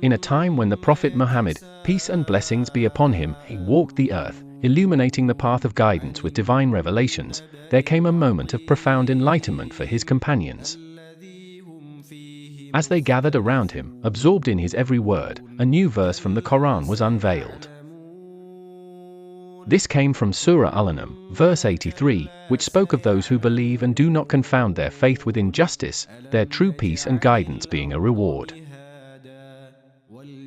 In a time when the Prophet Muhammad, peace and blessings be upon him, he walked the earth, illuminating the path of guidance with divine revelations, there came a moment of profound enlightenment for his companions. As they gathered around him, absorbed in his every word, a new verse from the Quran was unveiled. This came from Surah Al-An'am, verse 83, which spoke of those who believe and do not confound their faith with injustice, their true peace and guidance being a reward.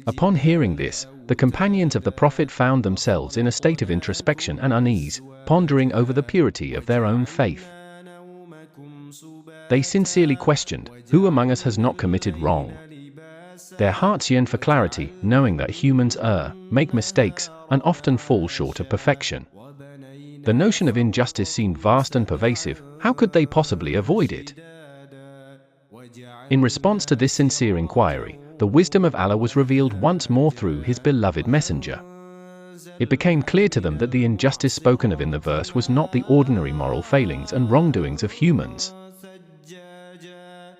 Upon hearing this, the companions of the Prophet found themselves in a state of introspection and unease, pondering over the purity of their own faith. They sincerely questioned, who among us has not committed wrong? Their hearts yearned for clarity, knowing that humans err, make mistakes, and often fall short of perfection. The notion of injustice seemed vast and pervasive. How could they possibly avoid it? In response to this sincere inquiry, the wisdom of Allah was revealed once more through His beloved messenger. It became clear to them that the injustice spoken of in the verse was not the ordinary moral failings and wrongdoings of humans,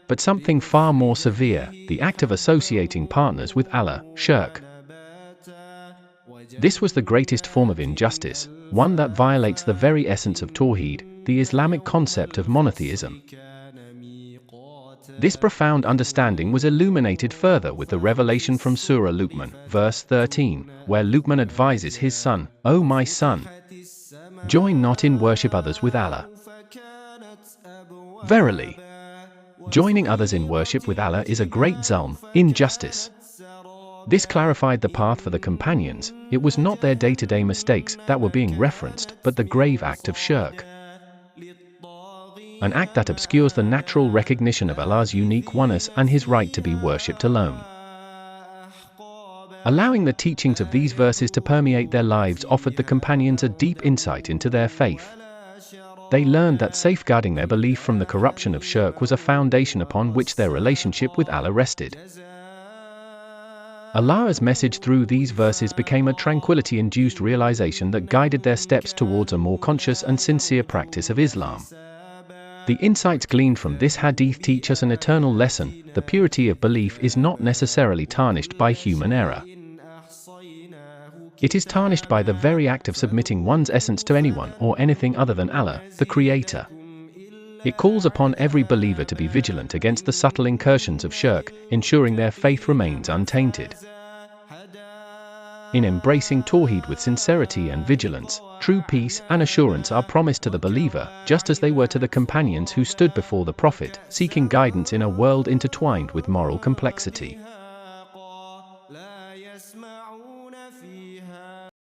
but something far more severe, the act of associating partners with Allah, shirk. This was the greatest form of injustice, one that violates the very essence of Tawheed, the Islamic concept of monotheism. This profound understanding was illuminated further with the revelation from Surah Luqman, verse 13, where Luqman advises his son, "O my son, join not in worship others with Allah. Verily, joining others in worship with Allah is a great zulm, injustice." This clarified the path for the companions. It was not their day-to-day mistakes that were being referenced, but the grave act of shirk. An act that obscures the natural recognition of Allah's unique oneness and His right to be worshipped alone. Allowing the teachings of these verses to permeate their lives offered the companions a deep insight into their faith. They learned that safeguarding their belief from the corruption of shirk was a foundation upon which their relationship with Allah rested. Allah's message through these verses became a tranquility-induced realization that guided their steps towards a more conscious and sincere practice of Islam. The insights gleaned from this hadith teach us an eternal lesson: the purity of belief is not necessarily tarnished by human error. It is tarnished by the very act of submitting one's essence to anyone or anything other than Allah, the Creator. It calls upon every believer to be vigilant against the subtle incursions of shirk, ensuring their faith remains untainted. In embracing Tawheed with sincerity and vigilance, true peace and assurance are promised to the believer, just as they were to the companions who stood before the Prophet, seeking guidance in a world intertwined with moral complexity.